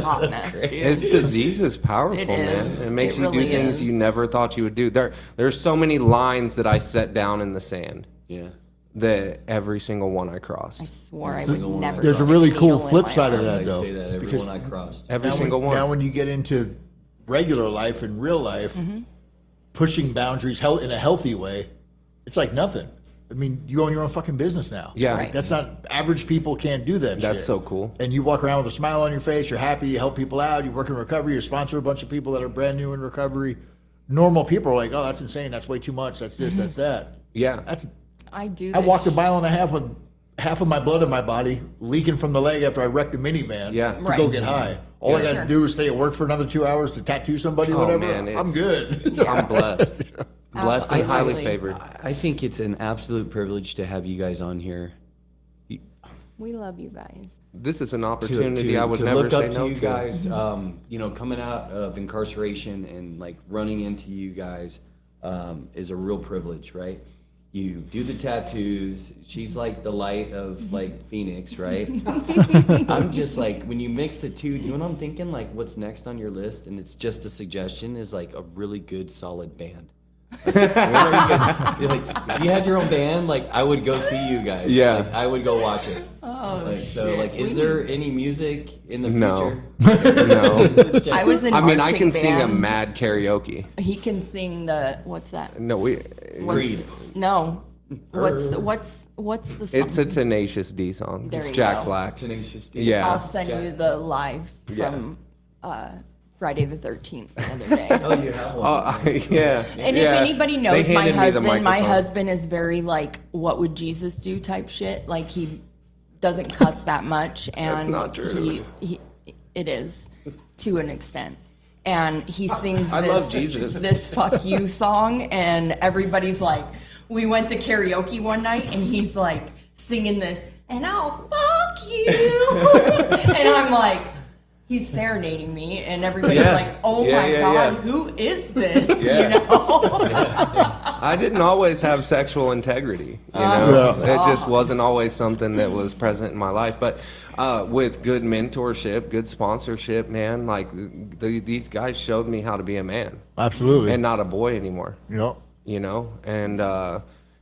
hot mess, dude. This disease is powerful, It man. is. It makes It you do really things is. you never thought you would do. There's so many lines that I set down in the sand Yeah. that every single one I crossed. I swore I would single one. never. There's a stick really needle cool in flip my side of arm. that, I though. say that every because one I crossed. Every now single when, one. Now when you get into regular life and real life, pushing boundaries in a healthy way, it's like nothing. I mean, you own your own fucking business now. Yeah. Right. That's not, average people can't do that That's shit. so cool. And you walk around with a smile on your face, you're happy, you help people out, you work in recovery, you sponsor a bunch of people that are brand new in recovery. Normal people are like, oh, that's insane, that's way too much, that's this, that's that. Yeah. I do. I this walked a mile and a half with half of my blood in my body leaking from the leg after I wrecked a minivan Yeah. to Right. go get high. All I got to do is stay at work for another 2 hours to tattoo somebody, Oh, whatever. man, I'm it's- good. I'm blessed. Blessed and highly Absolutely. favored. I think it's an absolute privilege to have you guys on here. We love you guys. This is an opportunity I would never look say up no to you to. guys. You know, coming out of incarceration and like running into you guys is a real privilege, right? You do the tattoos. She's like the light of like Phoenix, right? I'm just like, when you mix the two, you know what I'm thinking? Like, what's next on your list? And it's just a suggestion, is like a really good, solid band. What are you guys, like, if you had your own band, like I would go see you guys. Yeah. Like, I would go watch it. Oh, Like, so, shit. like, is there any music in the No. future? No. Just I was in I mean, I marching can sing a band. mad karaoke. He can sing the what's that? No, we. Creed. No. What's the song? It's a Tenacious D song. There It's you Jack go. Black. Tenacious D. Yeah. I'll send you the live from Friday the 13th the other day. Oh, you have one. Yeah. And yeah. if anybody They knows my handed me the husband, my microphone. husband is very like, what would Jesus do type shit. Like he doesn't cuss that much, and That's not true. He it is to an extent. And he sings I this, love Jesus. this fuck you song, and everybody's like, we went to karaoke one night, and he's like singing this, and I'll fuck you. And I'm like, he's serenading me, and everybody's Yeah. like, oh Yeah, my yeah, God, yeah. who is this? Yeah. You know? I didn't always have sexual integrity. You know, it just wasn't always something that was present in my life. But with good mentorship, good sponsorship, man, like these guys showed me how to be a man Absolutely. and not a boy anymore. you know, You know, and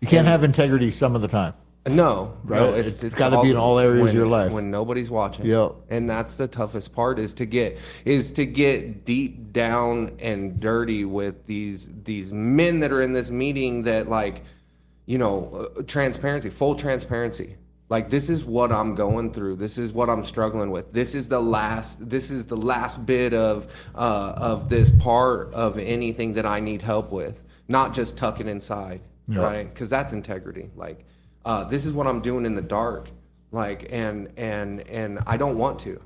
you can't have integrity some of the time. no, Right. no, It's gotta be in all areas of your life. when nobody's watching. Yep. And that's the toughest part is to get deep down and dirty with these men that are in this meeting that like, you know, transparency, full transparency. Like this is what I'm going through. This is what I'm struggling with. This is the last bit of this part of anything that I need help with. Not just tuck it inside, Yep. right? Because that's integrity. Like this is what I'm doing in the dark. Like and I don't want to.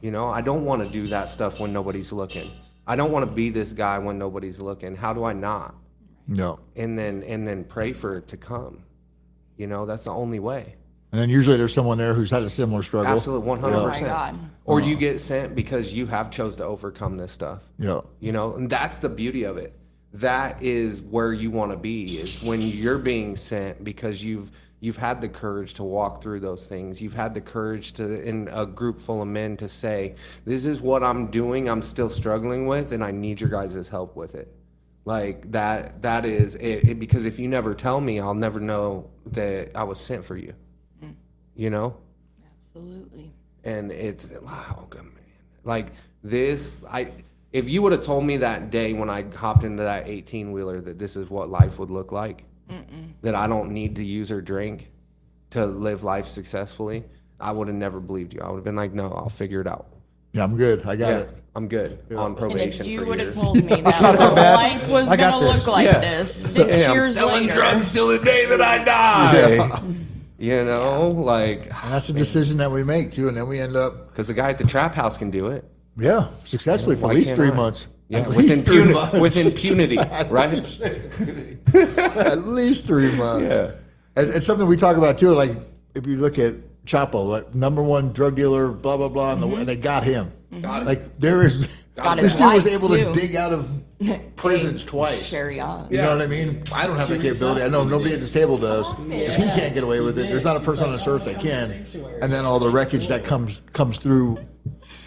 You know, I don't want to do that stuff when nobody's looking. I don't want to be this guy when nobody's looking. How do I not? No. And then pray for it to come. You know, that's the only way. And then usually there's someone there who's had a similar struggle. Absolutely, 100%. Oh my God. Or you get sent because you have chose to overcome this stuff. Yeah. You know, and that's the beauty of it. That is where you want to be, is when you're being sent because you've had the courage to walk through those things. You've had the courage to, in a group full of men, to say, this is what I'm doing, I'm still struggling with, and I need your guys' help with it. Like that is it, because if you never tell me, I'll never know that I was sent for you. You know? Absolutely. And it's, oh, God, man. Like this, if you would have told me that day when I hopped into that 18-wheeler that this is what life would look like, that I don't need to use or drink to live life successfully, I would have never believed you. I would have been like, no, I'll figure it out. Yeah, I'm good. I got Yeah, it. I'm good on And if probation you for would have years. told me that my life was I got going to this. look like Yeah. this 6 Hey, I'm years selling later. drugs till the day that I die. You know, like, And that's a decision that we make too. And then we end up, because the guy at the trap house can do it. yeah, successfully for Why at least can't 3 I? months. Yeah, At with, least 3 months. with impunity, right? At least 3 months. Yeah. And it's something we talk about too. Like if you look at Chapo, like #1 drug dealer, blah blah blah, and they got him. Like there is, Got this his dude was wife, able too. to dig out of prisons twice. Sherry on. You know what I mean? I don't have that capability. I know nobody at this table does. If he can't get away with it, there's not a person on this earth that can. And then all the wreckage that comes through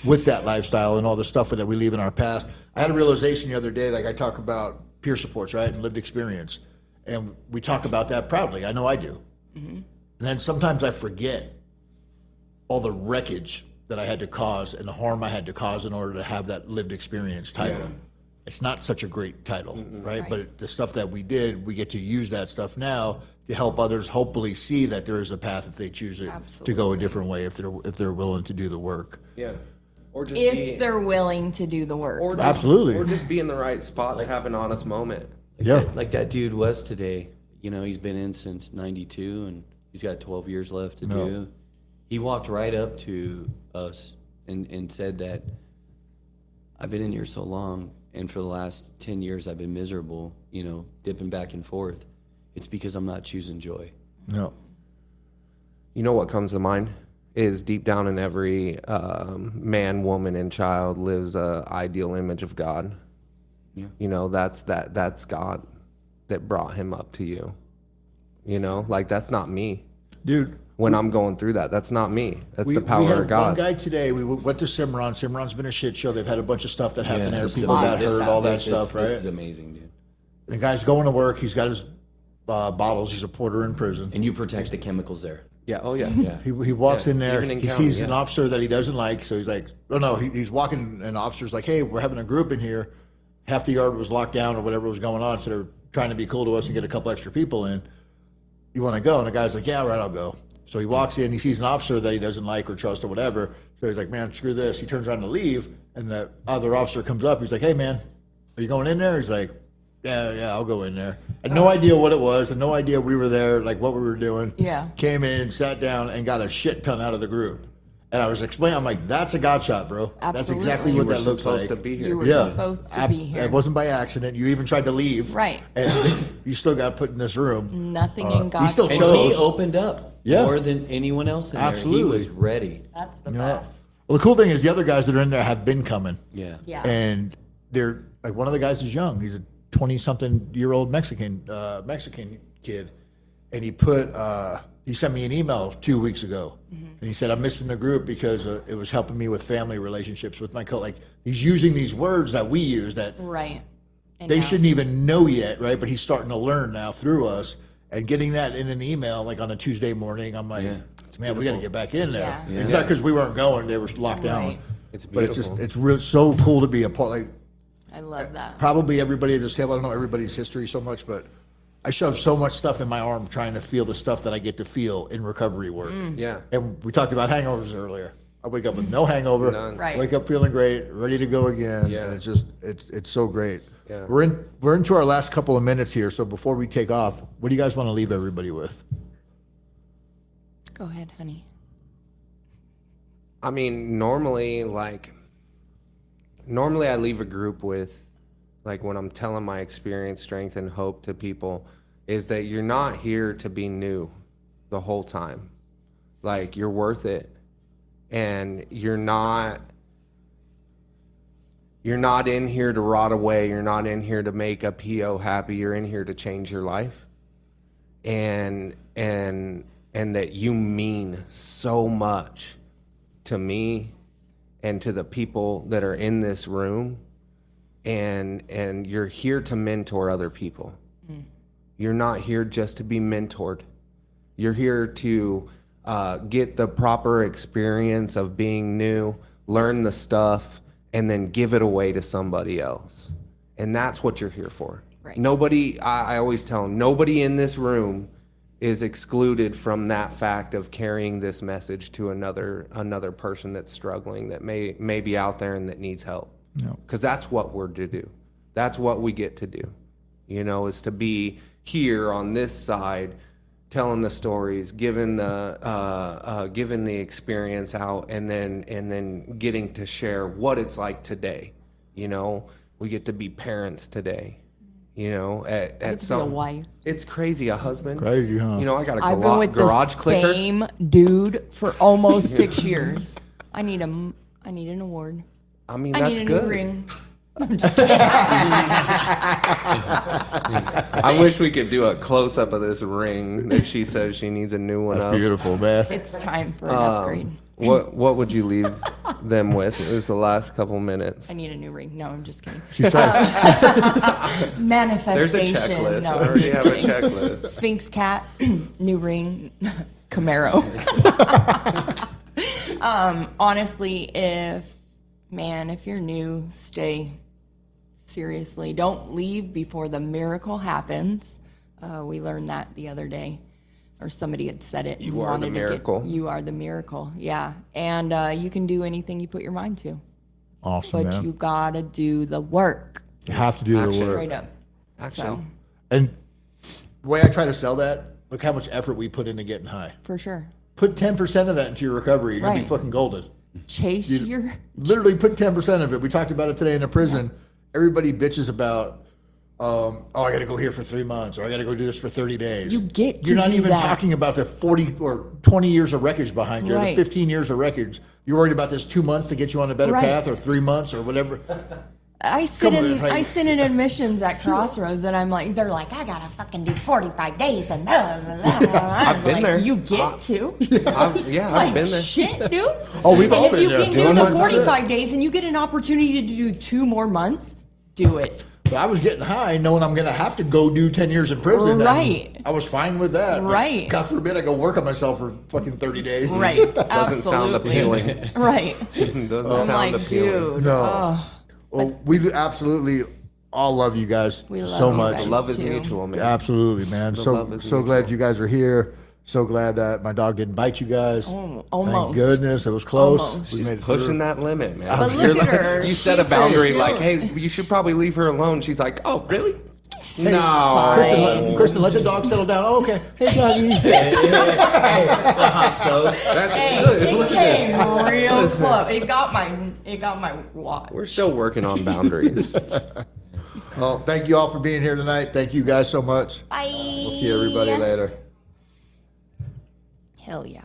with that lifestyle and all the stuff that we leave in our past. I had a realization the other day, like I talk about peer supports, right, and lived experience. And we talk about that proudly. I know I do. And then sometimes I forget all the wreckage that I had to cause and the harm I had to cause in order to have that lived experience title. Yeah. It's not such a great title, right? But the stuff that we did, we get to use that stuff now to help others hopefully see that there is a path if they choose it to go a different way, if they're willing to do the work. Yeah. Or just If they're willing to do the work. or just, Absolutely. Or just be in the right spot and have an honest moment. Like that dude was today. You know, he's been in since '92, and he's got 12 years left to do. He walked right up to us and said that I've been in here so long, and for the last 10 years I've been miserable, you know, dipping back and forth. It's because I'm not choosing joy. No. You know what comes to mind is deep down in every man, woman, and child lives a ideal image of God. Yeah. You know, that's God that brought him up to you. You know, like that's not me. Dude. When I'm going through that, that's not me. That's We the power had of God. one guy today, we went to Cimarron. Cimarron's been a shit show. They've had a bunch of stuff that happened there. this- People got this- hurt, all that this- stuff, right? This is amazing, dude. The guy's going to work. He's got his bottles. He's a porter in prison. And you protect the chemicals there. Yeah. Oh yeah. Yeah. He walks in there. even in He county, sees yeah. an officer that he doesn't like. So he's like, oh no, he's walking, and the officer's like, hey, we're having a group in here. Half the yard was locked down or whatever was going on. So they're trying to be cool to us and get a couple extra people in. You want to go? And the guy's like, yeah, right, I'll go. So he walks in. He sees an officer that he doesn't like or trust or whatever. So he's like, man, screw this. He turns around to leave, and the other officer comes up. He's like, hey, man, are you going in there? He's like, yeah, I'll go in there. I had no idea what it was. Had no idea we were there, like what we were doing. Yeah. Came in, sat down, and got a shit ton out of the group. And I was explaining, I'm like, that's a God shot, bro. That's Absolutely. exactly You what We're that looks supposed like. to be here. You were Yeah. supposed to be here. It wasn't by accident. You even tried to leave. Right. And you still got put in this room. Nothing in he God's still And will. he chose. opened up Yeah. more than anyone else in there. He Absolutely. was ready. That's the Yeah. best. Well, the cool thing is the other guys that are in there have been coming. Yeah. Yeah. And they're like, one of the guys is young. He's a 20-something-year-old Mexican kid, and he sent me an email 2 weeks ago, and he said, I'm missing the group because it was helping me with family relationships with my like he's using these words that we use that Right. And they now- shouldn't even know yet, right? But he's starting to learn now through us, and getting that in an email like on a Tuesday morning. I'm like, Yeah. man, we got to get back in there. Yeah. It's not because we weren't going; they were locked down. Right. It's But it's beautiful. just so cool to be a part. Like I love that. probably everybody at this table, I don't know everybody's history so much, but I shove so much stuff in my arm trying to feel the stuff that I get to feel in recovery work. Yeah. And we talked about hangovers earlier. I wake up with no hangover. None. Right. Wake up feeling great, ready to go again. Yeah. And it's just it's so great. Yeah. We're into our last couple of minutes here, so before we take off, what do you guys want to leave everybody with? Go ahead, honey. I mean, normally I leave a group with, like when I'm telling my experience, strength, and hope to people, is that you're not here to be new the whole time. Like, you're worth it. And you're not in here to rot away. You're not in here to make a PO happy. You're in here to change your life. And that you mean so much to me and to the people that are in this room, and you're here to mentor other people. You're not here just to be mentored. You're here to get the proper experience of being new, learn the stuff, and then give it away to somebody else. And that's what you're here for. Right. Nobody, I always tell them, nobody in this room is excluded from that fact of carrying this message to another person that's struggling, that may be out there and that needs help. Because that's what we're to do. That's what we get to do, is to be here on this side, telling the stories, giving the experience out, and then getting to share what it's like today. We get to be parents today. At to be a wife. It's crazy, a husband. Crazy, huh? I got a I've been with garage the clicker. same dude for almost 6 years. I need an award. I mean, I that's need a good. new ring. I wish we could do a close up of this ring that she says she needs a new one of. Beautiful, man. It's time for an upgrade. What would you leave them with? It was the last couple minutes. I need a new ring. No, I'm just kidding. She's trying. There's a Manifestation. checklist. No, I I'm already just have a kidding. checklist. Sphinx cat, new ring, Camaro. Honestly, if you're new, stay. Seriously, don't leave before the miracle happens. We learned that the other day, or somebody had said it. You are the miracle. You are the miracle, yeah. And you can do anything you put your mind to, Awesome, but man. you gotta do the work. You have to do the work. Straight up. Action. So, And the way I try to sell that, look how much effort we put into getting high. for sure. Put 10% of that into your recovery. You're going to be Right. fucking golden. Chase your Literally put 10% of it. We talked about it today in the prison. Everybody bitches about, I got to go here for 3 months, or I got to go do this for 30 days. You get to You're not do even that. talking about the 40 or 20 years of wreckage behind you, or the Right. 15 years of wreckage. You're worried about this 2 months to get you on a better Right. path, or 3 months, or whatever. I sit Come on, in like- I sit in admissions at Crossroads, and I'm like, they're like, I gotta fucking do 45 days, and blah, blah, blah, blah. I'm been like, there. You get to? I've Like, been there. shit, dude. Oh, we've and all if been you there. can Doing do it. the 45 days and you get an opportunity to do 2 more months, do it. But I was getting high knowing I'm going to have to go do 10 years in prison. Right. I was fine with that. But Right. God forbid I go work on myself for fucking 30 days. Right. Doesn't sound Absolutely. appealing. Right. Doesn't I'm sound like, appealing. dude. No. Oh, Well, we absolutely all love you guys we love so you much. guys. Love is too. mutual, man. Absolutely, man. love So is so glad mutual. you guys are here. So glad that my dog didn't bite you guys. Almost. Thank goodness. It was close. Almost. We made it Pushing through. that limit, man. But You're look at like- her. You set a She's boundary so like, cute. hey, you should probably leave her alone. She's like, oh, really? Hey, No. Kristen, let the dog settle down. Oh, okay. Hey, doggy. The hot stove. That's Hey, good. it Look at came real close. It got my watch. We're still working on boundaries. Well, thank you all for being here tonight. Thank you guys so much. Bye. We'll see everybody later. Hell yeah.